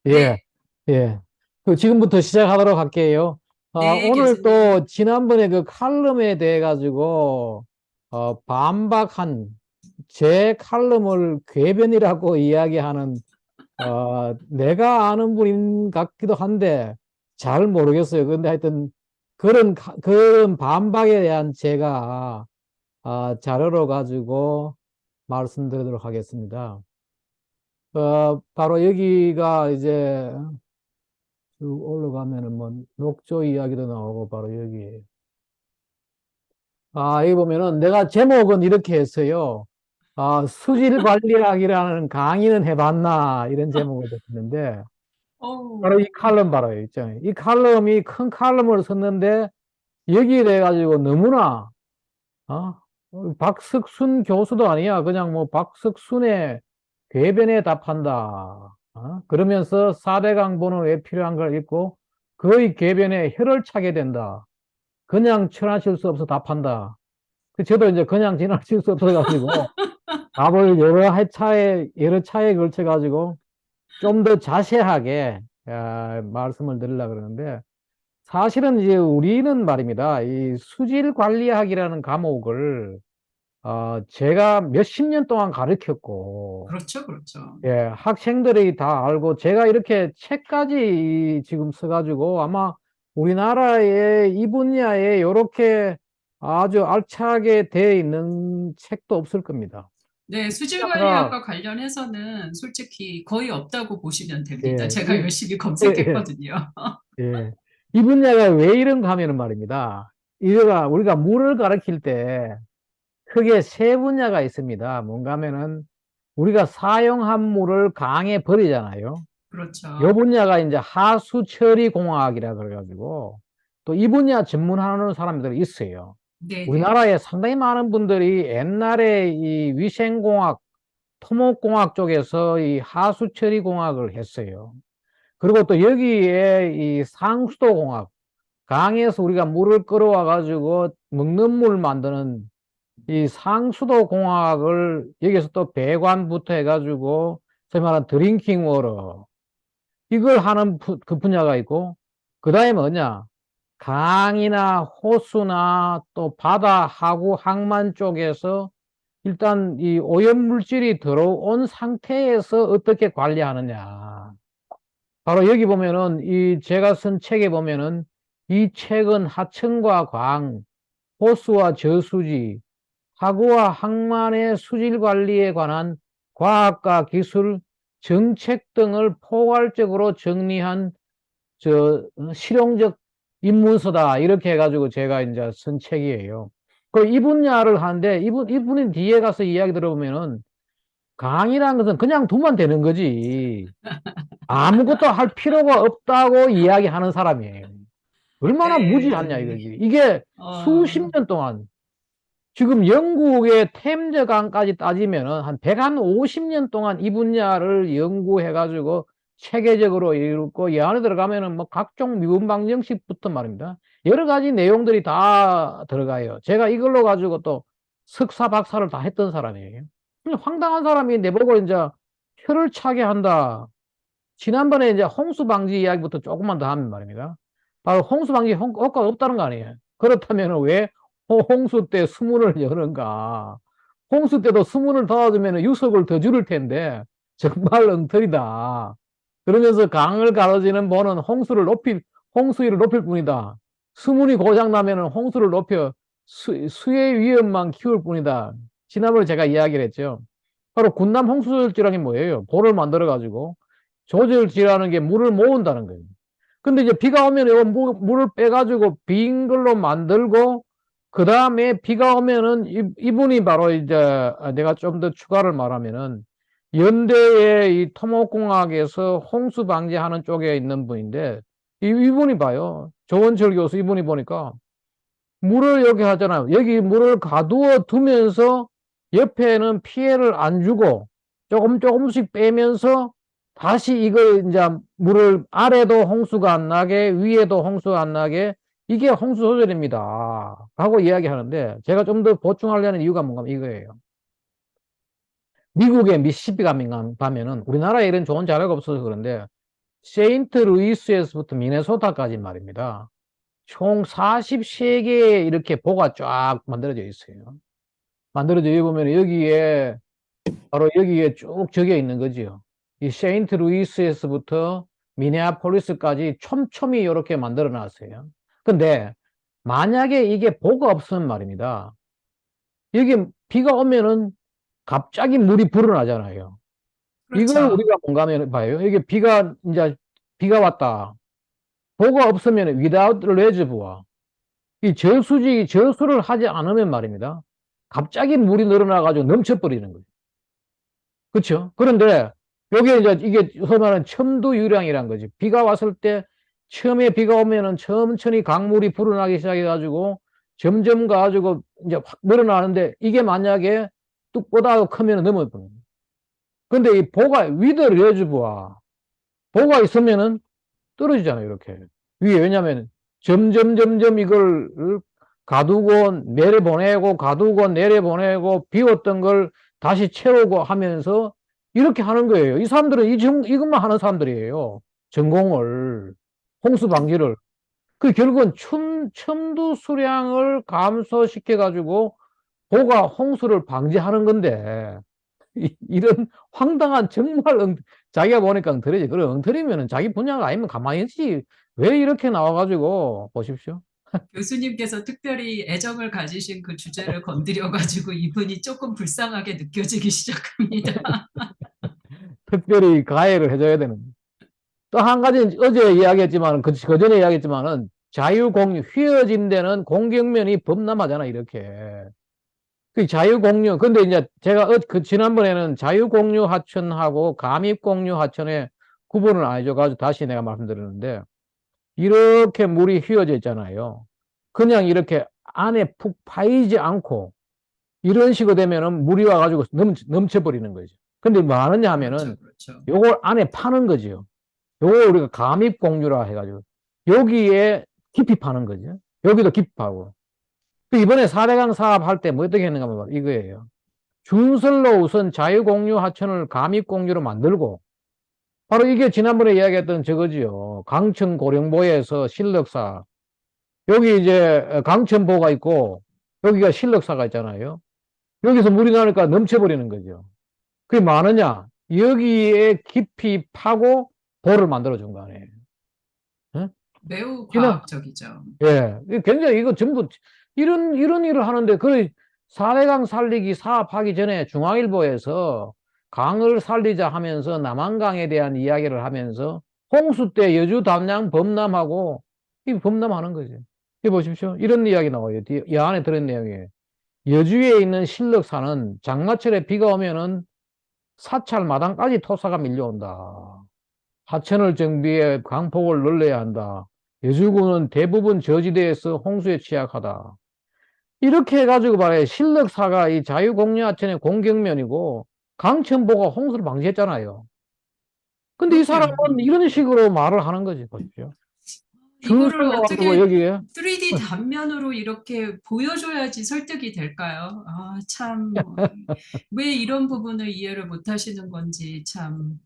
예, 네, 예. 그 지금부터 시작하도록 할게요. 네, 오늘 교수님. 또 지난번에 그 칼럼에 대해 가지고 반박한 제 칼럼을 궤변이라고 이야기하는 내가 아는 분인 같기도 한데 잘 모르겠어요. 근데 하여튼 그런 반박에 대한 제가 자료로 가지고 말씀드리도록 하겠습니다. 바로 여기가 이제 쭉 올라가면은 뭐 녹조 이야기도 나오고 바로 여기. 여기 보면은 내가 제목은 이렇게 했어요. 수질 관리학이라는 강의는 해봤나 이런 제목을 줬는데 어, 바로 이 칼럼 바로 있죠. 이 칼럼이 큰 칼럼을 썼는데 여기에 대해 가지고 너무나 어? 박석순 교수도 아니야. 그냥 뭐 박석순의 궤변에 답한다. 그러면서 4대 강보는 왜 필요한 걸 읽고 거의 궤변에 혀를 차게 된다. 그냥 지나칠 수 없어 답한다. 저도 이제 그냥 지나칠 수 없어가지고 답을 여러 차에 걸쳐가지고 좀 더 자세하게 말씀을 드리려고 그러는데 사실은 이제 우리는 말입니다. 이 수질 관리학이라는 과목을 제가 몇십 년 동안 가르쳤고 그렇죠, 그렇죠. 예, 학생들이 다 알고 제가 이렇게 책까지 지금 써가지고 아마 우리나라에 이 분야에 이렇게 아주 알차게 되어 있는 책도 없을 겁니다. 네, 수질 그러니까 관리학과 관련해서는 솔직히 거의 없다고 보시면 됩니다. 예, 제가 열심히 예, 검색했거든요. 예. 이 분야가 왜 이런가 하면은 말입니다. 우리가 물을 가르칠 때 크게 세 분야가 있습니다. 뭔가 하면은 우리가 사용한 물을 강에 버리잖아요. 요 그렇죠. 분야가 이제 하수 처리 공학이라 그래가지고 또 이 분야 전문하는 사람들이 있어요. 네네. 우리나라에 상당히 많은 분들이 옛날에 이 위생공학, 토목공학 쪽에서 이 하수 처리 공학을 했어요. 그리고 또 여기에 이 상수도 공학, 강에서 우리가 물을 끌어와 가지고 먹는 물 만드는 이 상수도 공학을 여기서 또 배관부터 해가지고 소위 말하는 드링킹 워터 이걸 하는 그 분야가 있고 그 다음에 뭐냐 강이나 호수나 또 바다 하구 항만 쪽에서 일단 이 오염물질이 들어온 상태에서 어떻게 관리하느냐 바로 여기 보면은 이 제가 쓴 책에 보면은 이 책은 하천과 광 호수와 저수지 하구와 항만의 수질 관리에 관한 과학과 기술, 정책 등을 포괄적으로 정리한 실용적 입문서다. 이렇게 해가지고 제가 이제 쓴 책이에요. 이 분야를 하는데 이분이 뒤에 가서 이야기 들어보면은 강의라는 것은 그냥 두면 되는 거지. 아무것도 할 필요가 없다고 이야기하는 사람이에요. 얼마나 무지하냐 네. 이거지. 이게 수십 어, 년 동안 지금 영국의 템즈강까지 따지면은 한 150년 동안 이 분야를 연구해가지고 체계적으로 이루고 이 안에 들어가면은 뭐 각종 미분 방정식부터 말입니다. 여러 가지 내용들이 다 들어가요. 제가 이걸로 가지고 또 석사, 박사를 다 했던 사람이에요. 황당한 사람이 내보고 이제 혀를 차게 한다. 지난번에 이제 홍수 방지 이야기부터 조금만 더 하면 말입니다. 바로 홍수 방지 효과가 없다는 거 아니에요. 그렇다면 왜 홍수 때 수문을 여는가? 홍수 때도 수문을 닫아주면 유속을 더 줄일 텐데 정말 엉터리다. 그러면서 강을 가로지는 보는 홍수위를 높일 뿐이다. 수문이 고장나면 홍수를 높여 수해 위험만 키울 뿐이다. 지난번에 제가 이야기를 했죠. 바로 군남 홍수질환이 뭐예요? 볼을 만들어 가지고 조절지라는 게 물을 모은다는 거예요. 근데 이제 비가 오면 이 물을 빼가지고 빈 걸로 만들고, 그 다음에 비가 오면은 이분이 바로 이제 내가 좀 더 추가를 말하면은 연대의 이 토목공학에서 홍수 방지하는 쪽에 있는 분인데, 이분이 봐요. 조원철 교수 이분이 보니까 물을 여기 하잖아요. 여기 물을 가두어 두면서 옆에는 피해를 안 주고 조금씩 빼면서 다시 이걸 이제 물을 아래도 홍수가 안 나게 위에도 홍수가 안 나게 이게 홍수 조절입니다. 하고 이야기하는데 제가 좀 더 보충하려는 이유가 뭔가 이거예요. 미국의 미시시피 가면은 우리나라에 이런 좋은 자료가 없어서 그런데 세인트루이스에서부터 미네소타까지 말입니다. 총 43개의 이렇게 보가 쫙 만들어져 있어요. 만들어져 보면 여기에 바로 여기에 쭉 적혀 있는 거지요. 이 세인트루이스에서부터 미네아폴리스까지 촘촘히 이렇게 만들어 놨어요. 근데 만약에 이게 보가 없으면 말입니다. 여기 비가 오면은 갑자기 물이 불어나잖아요. 이걸 그렇죠. 우리가 뭔가 봐요. 이게 이제 비가 왔다. 보가 없으면 without reservoir. 이 저수를 하지 않으면 말입니다. 갑자기 물이 늘어나가지고 넘쳐버리는 거예요. 그렇죠? 그런데 여기에 이제 이게 소위 말하는 첨두유량이란 거지. 비가 왔을 때 처음에 비가 오면은 천천히 강물이 불어나기 시작해가지고 점점 가지고 이제 확 늘어나는데 이게 만약에 뚝보다 크면 넘어버려요. 근데 이 보가 위드 레즈부와 보가 있으면은 떨어지잖아요, 이렇게. 위에. 왜냐면 점점 이걸 가두고 내려보내고 가두고 내려보내고 비웠던 걸 다시 채우고 하면서 이렇게 하는 거예요. 이 사람들은 이것만 하는 사람들이에요. 전공을. 홍수 방지를. 그 결국은 첨두 수량을 감소시켜가지고 보가 홍수를 방지하는 건데 이런 황당한 정말 자기가 보니까 엉터리지. 그래, 엉터리면 자기 분야가 아니면 가만히 있지. 왜 이렇게 나와가지고 보십시오. 교수님께서 특별히 애정을 가지신 그 주제를 건드려가지고 이분이 조금 불쌍하게 느껴지기 시작합니다. 특별히 가해를 해줘야 되는. 또 한 가지 어제 이야기했지만, 그 전에 이야기했지만은 자유공유, 휘어진 데는 공경면이 범람하잖아, 이렇게. 그 자유공유. 근데 이제 제가 그 지난번에는 자유공유 하천하고 감입공유 하천에 구분을 안 해줘가지고 다시 내가 말씀드렸는데, 이렇게 물이 휘어져 있잖아요. 그냥 이렇게 안에 푹 파이지 않고 이런 식으로 되면은 물이 와가지고 넘쳐버리는 거죠. 근데 뭐 하느냐 하면은 그렇죠, 그렇죠. 요걸 안에 파는 거죠. 요걸 우리가 감입공유라 해가지고 여기에 깊이 파는 거죠. 여기도 깊이 파고. 이번에 4대강 사업할 때 뭐 어떻게 했는가 하면 이거예요. 준설로 우선 자유공유 하천을 감입공유로 만들고 바로 이게 지난번에 이야기했던 저거지요. 강천 고령보에서 신력사. 여기 이제 강천보가 있고 여기가 신력사가 있잖아요. 여기서 물이 나니까 넘쳐버리는 거죠. 그게 많으냐? 여기에 깊이 파고 보를 만들어준 거 아니에요. 응? 매우 지난, 과학적이죠. 예. 굉장히 이거 전부 이런 일을 하는데 그 4대강 살리기 사업하기 전에 중앙일보에서 강을 살리자 하면서 남한강에 대한 이야기를 하면서 홍수 때 여주 담양 범람하고 이 범람하는 거죠. 이 보십시오. 이런 이야기 나와요. 이 안에 들은 내용이에요. 여주에 있는 신력사는 장마철에 비가 오면은 사찰 마당까지 토사가 밀려온다. 하천을 정비해 강폭을 늘려야 한다. 여주군은 대부분 저지대에서 홍수에 취약하다. 이렇게 해가지고 말해 신력사가 이 자유공유하천의 공격면이고 강천보가 홍수를 방지했잖아요. 근데 이 사람은 그러게요. 이런 식으로 말을 하는 거지, 보십시오. 줄 이거를 서가지고 어떻게 여기에 3D 단면으로 이렇게 보여줘야지 설득이 될까요? 아, 참, 왜 이런 부분을 이해를 못 하시는 건지 참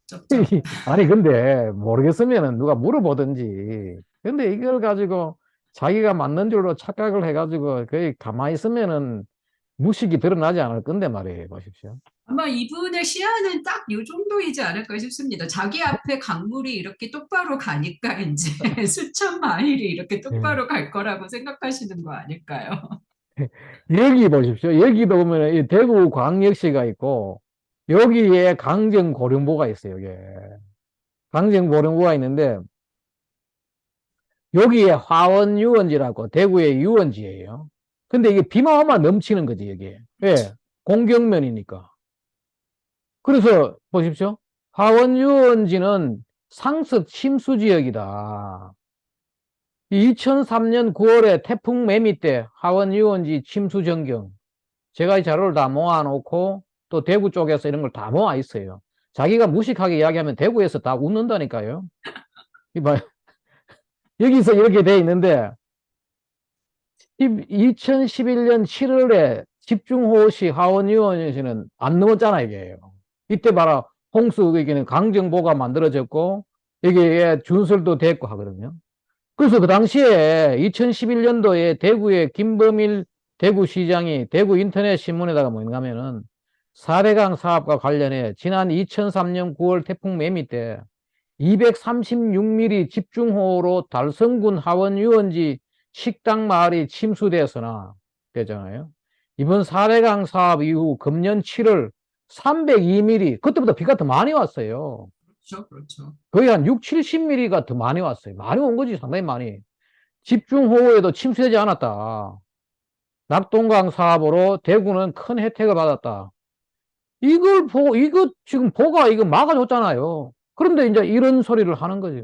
쩝쩝. 아니, 근데 모르겠으면은 누가 물어보든지. 근데 이걸 가지고 자기가 맞는 줄로 착각을 해가지고 거의 가만히 있으면은 무식이 드러나지 않을 건데 말이에요. 보십시오. 아마 이분의 시야는 딱 이 정도이지 않을까 싶습니다. 자기 앞에 강물이 이렇게 똑바로 가니까 이제 수천 마일이 이렇게 예. 똑바로 갈 거라고 생각하시는 거 아닐까요? 여기 보십시오. 여기도 보면 이 대구 광역시가 있고 여기에 강정고령보가 있어요. 여기에. 강정고령보가 있는데 여기에 화원유원지라고 대구의 유원지예요. 근데 이게 비만 오면 넘치는 거지, 여기에. 왜? 공경면이니까. 그래서 보십시오. 화원유원지는 상습 침수 지역이다. 2003년 9월에 태풍 매미 때 화원유원지 침수 전경. 제가 이 자료를 다 모아놓고 또 대구 쪽에서 이런 걸 다 모아 있어요. 자기가 무식하게 이야기하면 대구에서 다 웃는다니까요. 이봐요. 여기서 이렇게 돼 있는데 2011년 7월에 집중호우시 하원의원시는 안 넘었잖아, 이게요. 이때 봐라, 홍수, 여기는 강정보가 만들어졌고, 이게 준설도 됐고 하거든요. 그래서 그 당시에 2011년도에 대구의 김범일 대구시장이 대구 인터넷 신문에다가 뭐인가 하면은 4대강 사업과 관련해 지난 2003년 9월 태풍 매미 때 236mm 집중호우로 달성군 하원 유원지 식당 마을이 침수되었으나 되잖아요. 이번 4대강 사업 이후 금년 7월 302mm, 그때보다 비가 더 많이 왔어요. 그렇죠, 그렇죠. 거의 한 6, 70mm가 더 많이 왔어요. 많이 온 거지, 상당히 많이. 집중호우에도 침수되지 않았다. 낙동강 사업으로 대구는 큰 혜택을 받았다. 이걸 보고, 이거 지금 보가 이거 막아줬잖아요. 그런데 이제 이런 소리를 하는 거죠.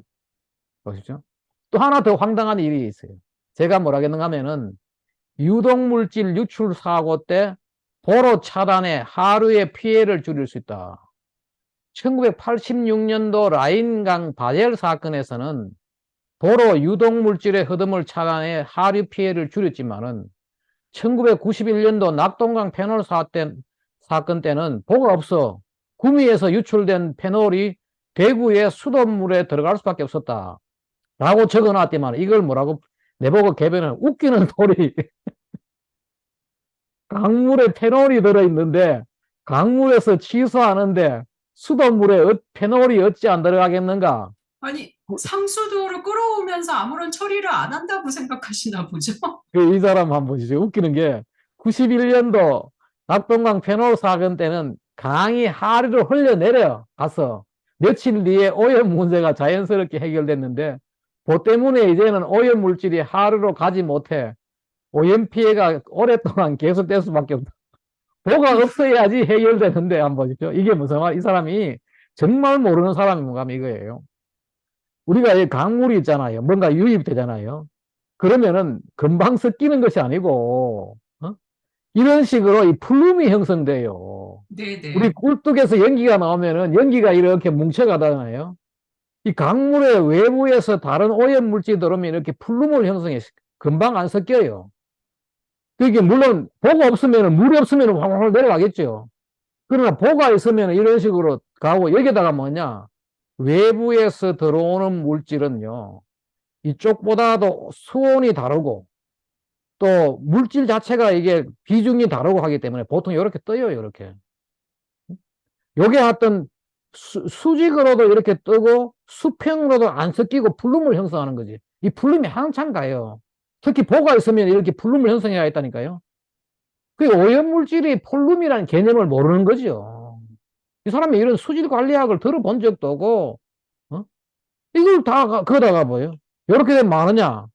보시죠. 또 하나 더 황당한 일이 있어요. 제가 뭐라겠는가 하면은 유독물질 유출 사고 때 도로 차단에 하루의 피해를 줄일 수 있다. 1986년도 라인강 바젤 사건에서는 도로 유독물질의 흐름을 차단해 하류 피해를 줄였지만은 1991년도 낙동강 페놀 사건 때는 보가 없어 구미에서 유출된 페놀이 대구의 수돗물에 들어갈 수밖에 없었다. 라고 적어놨더만 이걸 뭐라고 내보고 개변을 웃기는 소리. 강물에 페놀이 들어있는데 강물에서 취수하는데 수돗물에 페놀이 어찌 안 들어가겠는가? 아니, 상수도를 끌어오면서 아무런 처리를 안 한다고 생각하시나 보죠? 이 사람 한번 보시죠. 웃기는 게 91년도 낙동강 페놀 사건 때는 강이 하류를 흘려내려 가서 며칠 뒤에 오염 문제가 자연스럽게 해결됐는데 그 때문에 이제는 오염 물질이 하류로 가지 못해 오염 피해가 오랫동안 계속될 수밖에 없다. 뭐가 없어야지 해결되는데 한번 보십시오. 이게 무슨 말? 이 사람이 정말 모르는 사람이 뭔가 하면 이거예요. 우리가 이 강물이 있잖아요. 뭔가 유입되잖아요. 그러면은 금방 섞이는 것이 아니고 어? 이런 식으로 이 플룸이 형성돼요. 우리 네네. 꿀뚝에서 연기가 나오면은 연기가 이렇게 뭉쳐가잖아요. 이 강물의 외부에서 다른 오염 물질이 들어오면 이렇게 플룸을 형성해 금방 안 섞여요. 그게 물론 보가 없으면 물이 없으면 활활 내려가겠죠. 그러나 보가 있으면 이런 식으로 가고 여기다가 뭐냐 외부에서 들어오는 물질은요 이쪽보다도 수온이 다르고 또 물질 자체가 이게 비중이 다르고 하기 때문에 보통 이렇게 떠요. 이렇게 요게 어떤 수직으로도 이렇게 뜨고 수평으로도 안 섞이고 플룸을 형성하는 거지. 이 플룸이 한참 가요. 특히 보가 있으면 이렇게 플룸을 형성해야 했다니까요. 그 오염물질이 플룸이라는 개념을 모르는 거죠. 이 사람이 이런 수질 관리학을 들어본 적도 없고, 어? 이걸 다, 거다가 뭐예요? 이렇게 되면 많으냐?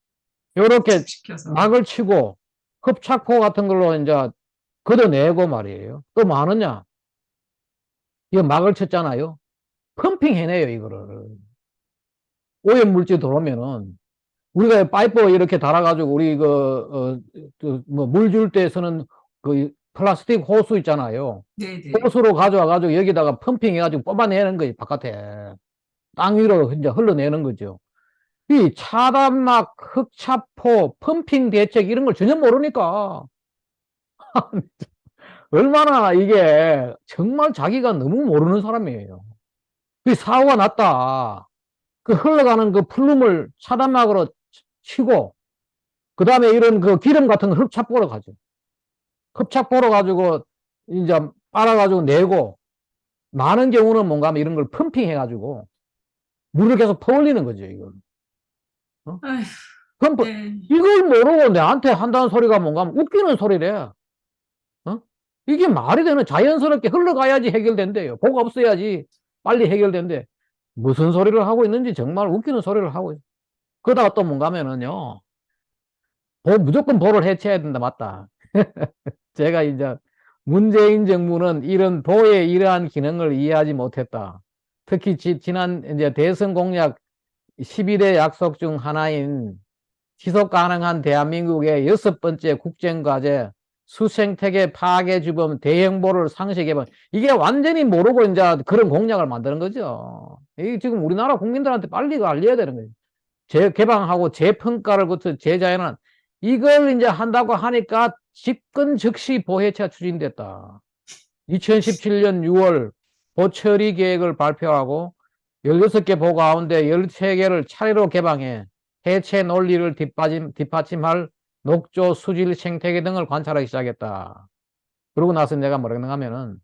이렇게 축축시켜서. 막을 치고, 흡착포 같은 걸로 이제 걷어내고 말이에요. 또 많으냐? 이거 막을 쳤잖아요. 펌핑 해내요, 이거를. 오염물질 들어오면은, 우리가 파이프 이렇게 달아가지고, 우리 뭐, 물 줄 때 쓰는 그 플라스틱 호수 있잖아요. 네네. 호수로 가져와가지고 여기다가 펌핑해가지고 뽑아내는 거지, 바깥에. 땅 위로 이제 흘러내는 거죠. 이 차단막, 흑차포, 펌핑 대책 이런 걸 전혀 모르니까 얼마나 이게 정말 자기가 너무 모르는 사람이에요. 그 사고가 났다. 그 흘러가는 그 플룸을 차단막으로 치고 그 다음에 이런 그 기름 같은 거 흡착보러 가죠. 흡착보러 가지고 이제 빨아가지고 내고 많은 경우는 뭔가 하면 이런 걸 펌핑 해가지고 물을 계속 퍼올리는 거죠, 이걸. 어? 아휴, 그럼 네. 이걸 모르고 내한테 한다는 소리가 뭔가 하면 웃기는 소리래. 어? 이게 말이 되는 자연스럽게 흘러가야지 해결된대요. 복 없어야지 빨리 해결된대. 무슨 소리를 하고 있는지 정말 웃기는 소리를 하고 있어. 그러다가 또 뭔가 하면은요. 무조건 보를 해체해야 된다. 맞다. 제가 이제 문재인 정부는 이런 보의 이러한 기능을 이해하지 못했다. 특히 지난 이제 대선 공약 12대 약속 중 하나인 지속 가능한 대한민국의 6번째 국정과제 수생태계 파괴 주범 대형보를 상식해본 이게 완전히 모르고 이제 그런 공약을 만드는 거죠. 이게 지금 우리나라 국민들한테 빨리 알려야 되는 거예요. 재개방하고 재평가를 거쳐 재자연한 이걸 이제 한다고 하니까 집권 즉시 보해체가 추진됐다. 2017년 6월 보처리 계획을 발표하고 16개 보 가운데 13개를 차례로 개방해 해체 논리를 뒷받침할 녹조, 수질, 생태계 등을 관찰하기 시작했다. 그러고 나서 내가 뭐라 했는가 하면은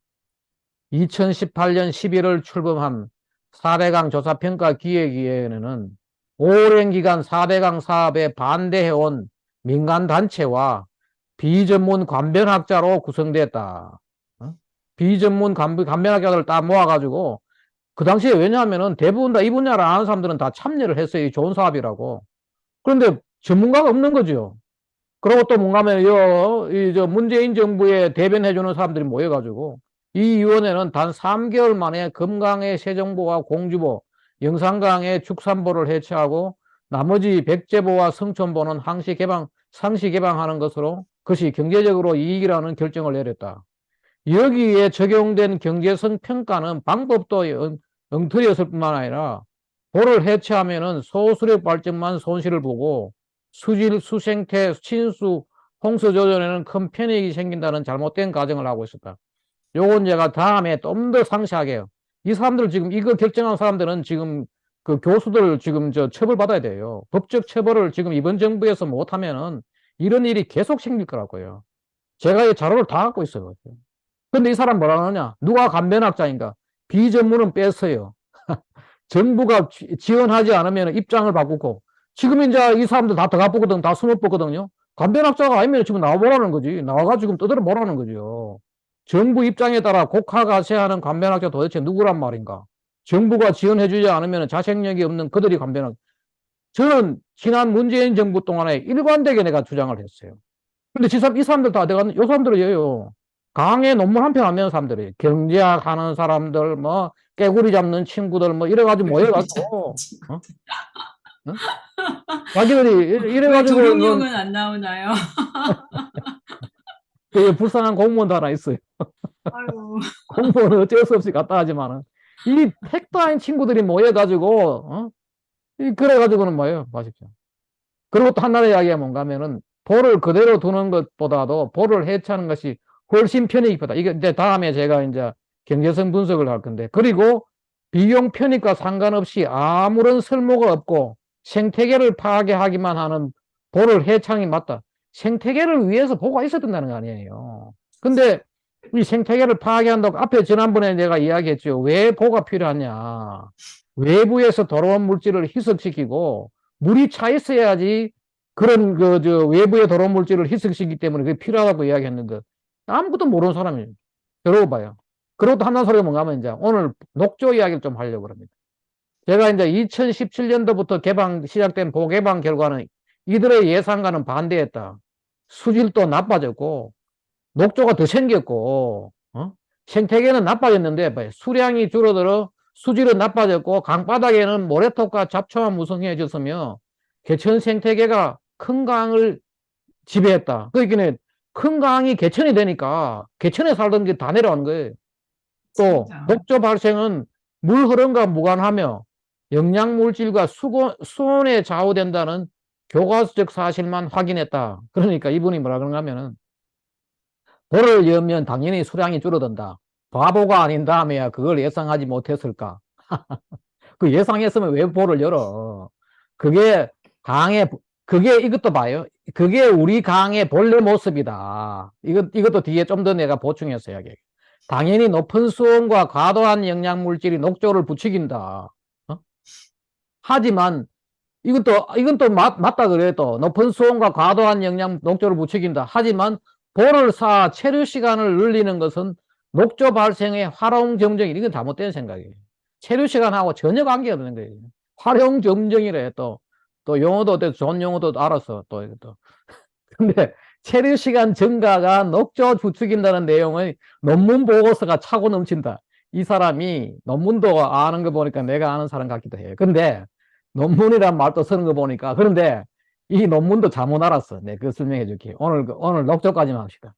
2018년 11월 출범한 4대강 조사평가 기획위원회는 오랜 기간 4대강 사업에 반대해온 민간단체와 비전문 관변학자로 구성됐다. 어? 비전문 관변학자들을 딱 모아가지고 그 당시에 왜냐하면은 대부분 다 이 분야를 아는 사람들은 다 참여를 했어요. 이 좋은 사업이라고. 그런데 전문가가 없는 거죠. 그리고 또 뭔가 하면 저 문재인 정부에 대변해주는 사람들이 모여가지고 이 위원회는 단 3개월 만에 금강의 새정보와 공주보, 영산강의 축산보를 해체하고 나머지 백제보와 성촌보는 상시 개방하는 것으로 그것이 경제적으로 이익이라는 결정을 내렸다. 여기에 적용된 경제성 평가는 방법도 엉터리였을 뿐만 아니라 보를 해체하면은 소수력 발전만 손실을 보고 수질, 수생태, 친수, 홍수 조절에는 큰 편익이 생긴다는 잘못된 가정을 하고 있었다. 요건 제가 다음에 좀 더 상세하게 해요. 이 사람들 지금 이거 결정한 사람들은 지금 그 교수들 지금 저 처벌받아야 돼요. 법적 처벌을 지금 이번 정부에서 못하면은 이런 일이 계속 생길 거라고요. 제가 이 자료를 다 갖고 있어요. 근데 이 사람 뭐라 하느냐? 누가 간변학자인가? 비전문은 뺐어요. 정부가 지원하지 않으면 입장을 바꾸고 지금 이제 이 사람들 다 들어가보거든, 다 숨어보거든요. 간변학자가 아니면 지금 나와보라는 거지. 나와가지고 떠들어 보라는 거죠. 정부 입장에 따라 곡하가세하는 간변학자 도대체 누구란 말인가? 정부가 지원해주지 않으면 자생력이 없는 그들이 간변학. 저는 지난 문재인 정부 동안에 일관되게 내가 주장을 했어요. 근데 이 사람들 다 내가 요 사람들이에요. 강의 논문 한 편 안 내는 사람들이 경제학 하는 사람들 뭐 깨구리 잡는 친구들 뭐 이래가지고 모여가지고 어? 어? 자기들이 왜 이래가지고는 도룡뇽은 안 나오나요? 그 불쌍한 공무원도 하나 있어요. 아유. 공무원은 어쩔 수 없이 갔다 하지만은 이 택도 아닌 친구들이 모여가지고 그래가지고는 뭐예요? 보십시오. 그리고 또 하나의 이야기가 뭔가 하면은 볼을 그대로 두는 것보다도 볼을 해체하는 것이 훨씬 편익이 크다. 이게 이제 다음에 제가 이제 경제성 분석을 할 건데, 그리고 비용 편익과 상관없이 아무런 설모가 없고 생태계를 파괴하기만 하는 볼을 해창이 맞다. 생태계를 위해서 보가 있어야 된다는 거 아니에요. 근데 이 생태계를 파괴한다고 앞에 지난번에 내가 이야기했죠. 왜 보가 필요하냐. 외부에서 들어온 물질을 희석시키고 물이 차 있어야지 그런 외부의 더러운 물질을 희석시키기 때문에 그게 필요하다고 이야기했는데 아무것도 모르는 사람이에요. 들어봐요. 그리고 또 한단 소리가 뭔가 하면 이제 오늘 녹조 이야기를 좀 하려고 합니다. 제가 이제 2017년도부터 시작된 보개방 결과는 이들의 예상과는 반대했다. 수질도 나빠졌고 녹조가 더 생겼고 생태계는 나빠졌는데 수량이 줄어들어 수질은 나빠졌고 강바닥에는 모래톱과 잡초만 무성해졌으며 개천 생태계가 큰 강을 지배했다. 그러니까 큰 강이 개천이 되니까 개천에 살던 게 다 내려오는 거예요. 또 진짜. 녹조 발생은 물 흐름과 무관하며 영양물질과 수온에 좌우된다는 교과서적 사실만 확인했다. 그러니까 이분이 뭐라 그런가 하면은 볼을 열면 당연히 수량이 줄어든다. 바보가 아닌 다음에야 그걸 예상하지 못했을까? 그 예상했으면 왜 볼을 열어? 그게 강의, 그게 이것도 봐요. 그게 우리 강의 본래 모습이다. 이것도 뒤에 좀 더 내가 보충해서 이야기해. 당연히 높은 수온과 과도한 영양물질이 녹조를 부추긴다. 어? 하지만 이건 또 맞다 그래. 또 높은 수온과 과도한 녹조를 부추긴다. 하지만 볼을 쌓아 체류 시간을 늘리는 것은 녹조 발생의 활용 점정이 이건 잘못된 생각이에요. 체류 시간하고 전혀 관계없는 거예요. 활용 점정이래. 또 용어도 좋은 용어도 알아서 또 이것도. 근데 체류 시간 증가가 녹조 부추긴다는 내용의 논문 보고서가 차고 넘친다. 이 사람이 논문도 아는 거 보니까 내가 아는 사람 같기도 해요. 근데 논문이란 말도 쓰는 거 보니까 그런데 이 논문도 잘못 알았어. 네, 그거 설명해 줄게요. 오늘 녹조까지만 합시다.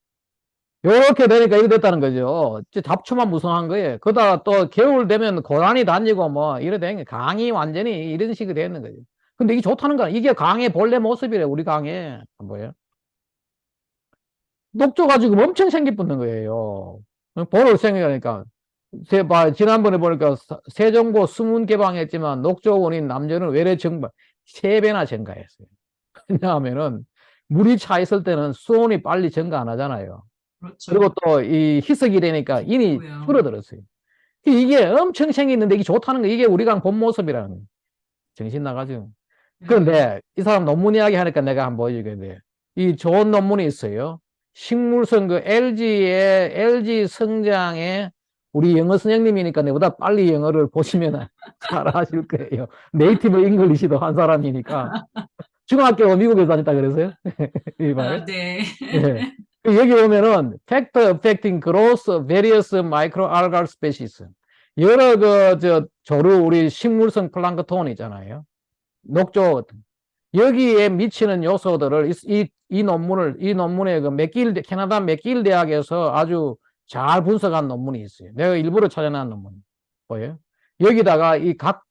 요렇게 되니까 이거 됐다는 거죠. 잡초만 무성한 거예요. 그러다가 또 겨울 되면 고라니 다니고 뭐 이래 된 게 강이 완전히 이런 식이 되는 거죠. 근데 이게 좋다는 거야. 이게 강의 본래 모습이래. 우리 강에 뭐예요? 녹조가 지금 엄청 생기 붙는 거예요. 볼을 생기니까 지난번에 보니까 세종고 수문 개방했지만 녹조원인 남녀는 외래 증가 3배나 증가했어요. 왜냐하면은 물이 차 있을 때는 수온이 빨리 증가 안 하잖아요. 그리고 그렇죠. 또 이 희석이 되니까 인이 깊고요. 줄어들었어요. 이게 엄청 생겼는데 이게 좋다는 거, 이게 우리가 본 모습이라는 거예요. 정신 나가죠. 네. 그런데 이 사람 논문 이야기 하니까 내가 한번 보여주겠는데, 이 좋은 논문이 있어요. 식물성 그 LG 성장에, 우리 영어 선생님이니까 내보다 빨리 영어를 보시면 잘 아실 거예요. 네이티브 잉글리시도 한 사람이니까. 중학교 미국에서 다녔다 그래서요. 이봐요. 아, 네. 예. 여기 보면은 factor affecting growth of various microalgal species. 여러 조류 우리 식물성 플랑크톤 있잖아요. 녹조 여기에 미치는 요소들을 이 논문에 그 캐나다 맥길 대학에서 아주 잘 분석한 논문이 있어요. 내가 일부러 찾아낸 논문. 보여요? 여기다가 이 각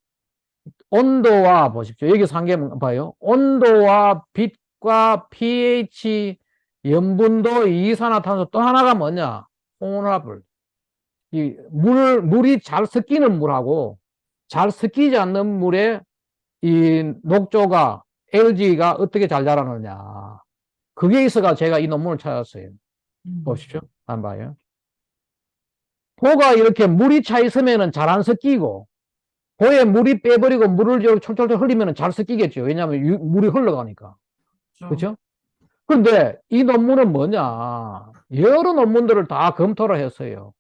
온도와 보십시오. 여기서 한 개 봐요. 온도와 빛과 pH, 염분도, 이산화탄소, 또 하나가 뭐냐? 혼합을. 물이 잘 섞이는 물하고 잘 섞이지 않는 물에 이 녹조가, LG가 어떻게 잘 자라느냐. 그게 있어가 제가 이 논문을 찾았어요. 음. 보십시오. 한번 봐요. 보가 이렇게 물이 차 있으면은 잘 안 섞이고, 보에 물이 빼버리고 물을 철철철 흘리면 잘 섞이겠죠. 왜냐하면 물이 흘러가니까. 그렇죠. 그렇죠? 그런데 이 논문은 뭐냐? 여러 논문들을 다 검토를 했어요.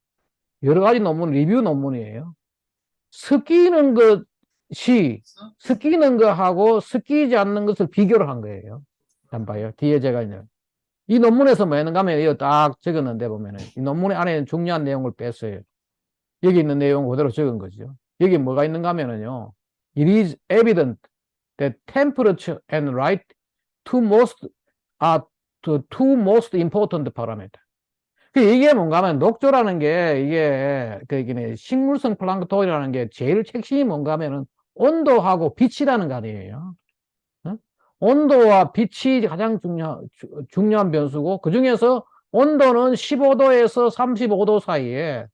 여러 가지 논문, 리뷰 논문이에요. 섞이는 것이, 섞이는 것하고 섞이지 않는 것을 비교를 한 거예요. 한번 봐요. 뒤에 제가 있는. 이 논문에서 뭐 했는가 하면 이거 딱 적었는데 보면은 이 논문의 안에 중요한 내용을 뺐어요. 여기 있는 내용 그대로 적은 거죠. 여기 뭐가 있는가 하면은요. It is evident that temperature and light are the two most important parameter. 이게 뭔가 하면 녹조라는 게 이게 식물성 플랑크톤이라는 게 제일 핵심이 뭔가 하면은 온도하고 빛이라는 거 아니에요. 어? 온도와 빛이 가장 중요한 변수고, 그 중에서 온도는 15도에서 35도 사이에,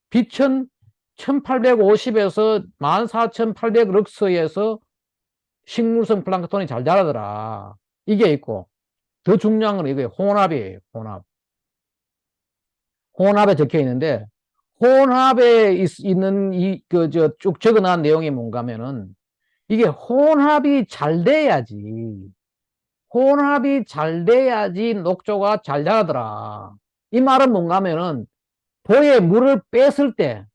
빛은 1850에서 14,800럭스에서 식물성 플랑크톤이 잘 자라더라. 이게 있고, 더 중요한 건 이거예요. 혼합이에요. 혼합. 혼합에 적혀 있는데, 혼합에 있는 쭉 적어놓은 내용이 뭔가 하면은, 이게 혼합이 잘 돼야지 녹조가 잘 자라더라. 이 말은 뭔가 하면은, 보에 물을 뺐을 때,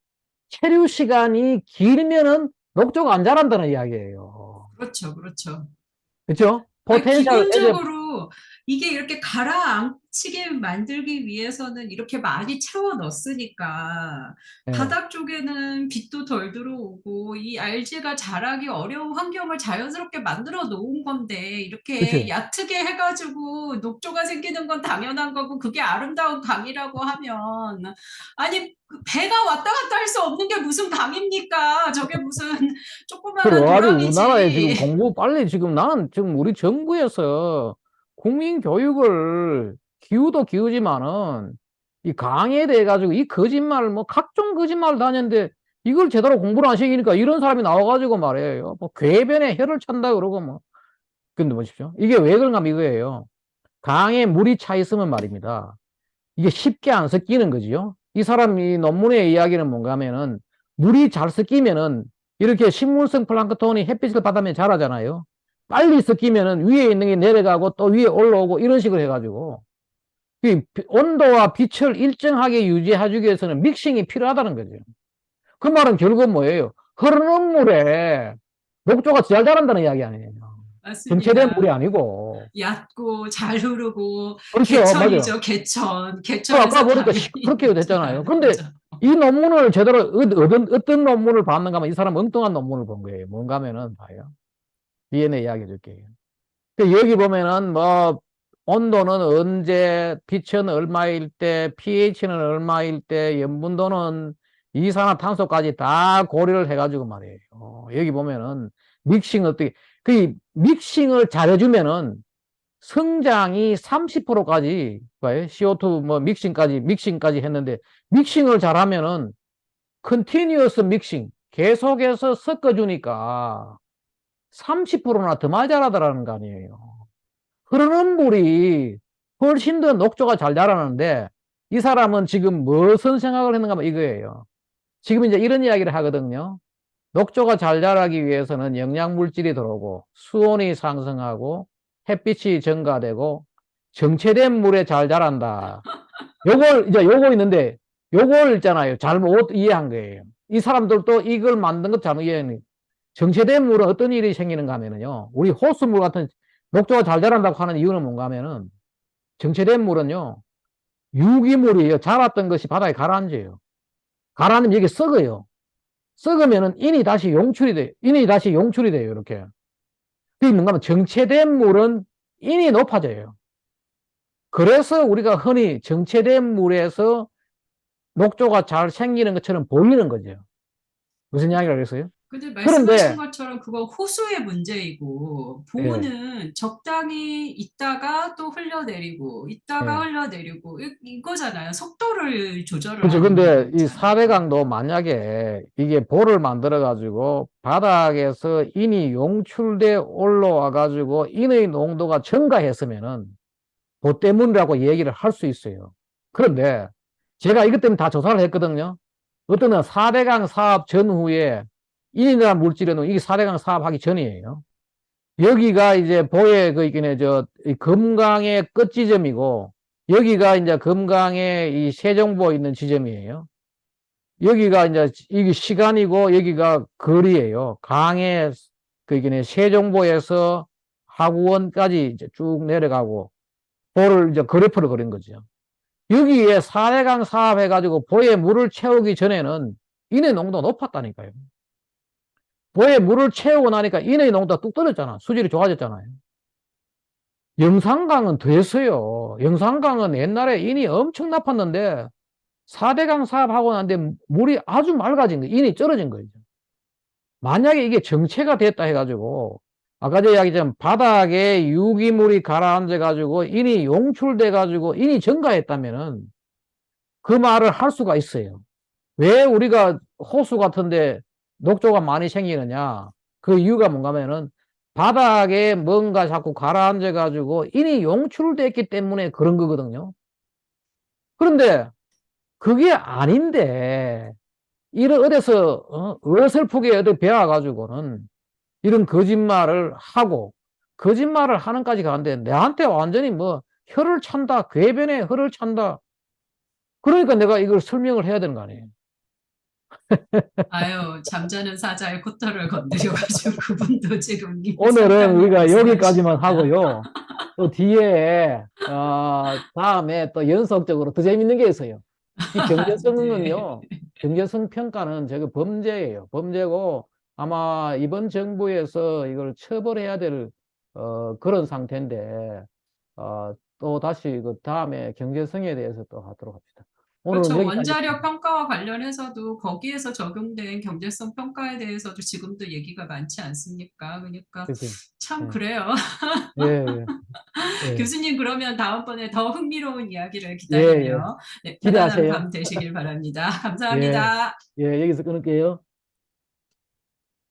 체류 시간이 길면은 녹조가 안 자란다는 이야기예요. 그렇죠. 그렇죠. 그렇죠? 아, 포텐셜 에제. 기본적으로 이게 이렇게 가라앉히게 만들기 위해서는 이렇게 많이 채워 넣었으니까 예, 바닥 쪽에는 빛도 덜 들어오고 이 알지가 자라기 어려운 환경을 자연스럽게 만들어 놓은 건데 이렇게 그렇죠. 얕게 해가지고 녹조가 생기는 건 당연한 거고 그게 아름다운 강이라고 하면 아니 그 배가 왔다 갔다 할 수 없는 게 무슨 강입니까? 저게 무슨 조그마한 그래가지고 우리나라에 지금 도랑이지. 공부 빨리, 지금 나는 지금 우리 정부에서 국민 교육을 기우도 기우지만은 이 강에 대해 가지고 이 거짓말, 뭐 각종 거짓말을 다녔는데 이걸 제대로 공부를 안 시키니까 이런 사람이 나와가지고 말이에요. 뭐 궤변에 혀를 찬다 그러고 뭐. 근데 보십시오. 이게 왜 그런가 하면 이거예요. 강에 물이 차 있으면 말입니다. 이게 쉽게 안 섞이는 거지요. 이 사람이 논문의 이야기는 뭔가 하면은 물이 잘 섞이면은 이렇게 식물성 플랑크톤이 햇빛을 받으면 자라잖아요. 빨리 섞이면은 위에 있는 게 내려가고 또 위에 올라오고 이런 식으로 해가지고 이 온도와 빛을 일정하게 유지해주기 위해서는 믹싱이 필요하다는 거죠. 그 말은 결국 뭐예요? 흐르는 물에 녹조가 잘 자란다는 이야기 아니에요. 정체된 물이 맞습니다. 아니고. 얕고 잘 흐르고 그렇죠. 맞아요. 개천이죠, 개천. 그 아까 개천에서 보니까 강이 그렇게 됐잖아요. 그런데 맞아. 이 논문을 제대로 어떤 논문을 봤는가 하면 이 사람 엉뚱한 논문을 본 거예요. 뭔가 하면은 봐요. DNA 이야기해 줄게요. 여기 보면은 뭐 온도는 언제, 빛은 얼마일 때, pH는 얼마일 때, 염분도는 이산화탄소까지 다 고려를 해가지고 말이에요. 여기 보면은 믹싱 어떻게 그 믹싱을 잘해주면은 성장이 30%까지, CO2 뭐 믹싱까지 했는데, 믹싱을 잘하면은 컨티뉴어스 믹싱 계속해서 섞어주니까 30%나 더 많이 자라더라는 거 아니에요. 흐르는 물이 훨씬 더 녹조가 잘 자라는데 이 사람은 지금 무슨 생각을 했는가 하면 이거예요. 지금 이제 이런 이야기를 하거든요. 녹조가 잘 자라기 위해서는 영양물질이 들어오고 수온이 상승하고 햇빛이 증가되고 정체된 물에 잘 자란다. 요걸 이제 요거 있는데 요걸 있잖아요. 잘못 이해한 거예요. 이 사람들도 이걸 만든 것 잘못 이해한 거예요. 정체된 물은 어떤 일이 생기는가 하면요. 우리 호수물 같은 녹조가 잘 자란다고 하는 이유는 뭔가 하면은 정체된 물은요. 유기물이에요. 자랐던 것이 바다에 가라앉아요. 가라앉으면 여기 썩어요. 썩으면은 인이 다시 용출이 돼요. 인이 다시 용출이 돼요. 이렇게. 그게 뭔가 하면 정체된 물은 인이 높아져요. 그래서 우리가 흔히 정체된 물에서 녹조가 잘 생기는 것처럼 보이는 거죠. 무슨 이야기를 하겠어요? 근데 말씀하신 그런데, 것처럼 그거 호수의 문제이고 예, 보호는 적당히 있다가 또 흘려내리고 있다가 예. 흘려내리고 이거잖아요. 속도를 조절을 그렇죠. 하는 근데 이 거잖아요. 4대강도 만약에 이게 볼을 만들어가지고 바닥에서 인이 용출돼 올라와가지고 인의 농도가 증가했으면은 그 때문이라고 얘기를 할 수 있어요. 그런데 제가 이것 때문에 다 조사를 했거든요. 어떤 4대강 사업 전후에 인이라는 물질은 이게 4대강 사업하기 전이에요. 여기가 이제 보의 그 있긴 금강의 끝 지점이고 여기가 이제 금강의 이 세종보에 있는 지점이에요. 여기가 이제 이게 시간이고 여기가 거리예요. 강의 그 있긴 세종보에서 하구원까지 이제 쭉 내려가고 보를 이제 그래프를 그린 거죠. 여기에 4대강 사업해가지고 보에 물을 채우기 전에는 인의 농도가 높았다니까요. 보에 물을 채우고 나니까 인의 농도가 뚝 떨어졌잖아. 수질이 좋아졌잖아요. 영산강은 됐어요. 영산강은 옛날에 인이 엄청 나빴는데 4대강 사업하고 난데 물이 아주 맑아진 거예요. 인이 떨어진 거예요. 만약에 이게 정체가 됐다 해가지고 아까 제 이야기처럼 바닥에 유기물이 가라앉아가지고 인이 용출돼가지고 인이 증가했다면은 그 말을 할 수가 있어요. 왜 우리가 호수 같은데 녹조가 많이 생기느냐? 그 이유가 뭔가 하면은 바닥에 뭔가 자꾸 가라앉아가지고 인이 용출됐기 때문에 그런 거거든요. 그런데 그게 아닌데, 이런 어디서, 어설프게 어디 배워가지고는 이런 거짓말을 하고, 거짓말을 하는까지 가는데, 내한테 완전히 뭐, 혀를 찬다, 궤변에 혀를 찬다. 그러니까 내가 이걸 설명을 해야 되는 거 아니에요. 아유, 잠자는 사자의 코털을 건드려가지고 그분도 지금 오늘은 상당히 우리가 여기까지만 말씀하십니다. 하고요. 또 뒤에, 다음에 또 연속적으로 더 재밌는 게 있어요. 이 네. 경제성은요, 경제성 평가는 저거 범죄예요. 범죄고, 아마 이번 정부에서 이걸 처벌해야 될, 그런 상태인데, 또 다시 그 다음에 경제성에 대해서 또 하도록 합시다. 오늘은 그렇죠. 여기까지. 원자력 평가와 관련해서도 거기에서 적용된 경제성 평가에 대해서도 지금도 얘기가 많지 않습니까? 그러니까 그렇죠. 참 예, 그래요. 예, 예, 교수님 그러면 다음번에 더 흥미로운 이야기를 예, 예. 기다리며 네, 편안한 기대하세요. 밤 되시길 바랍니다. 예, 감사합니다. 예, 여기서 끊을게요.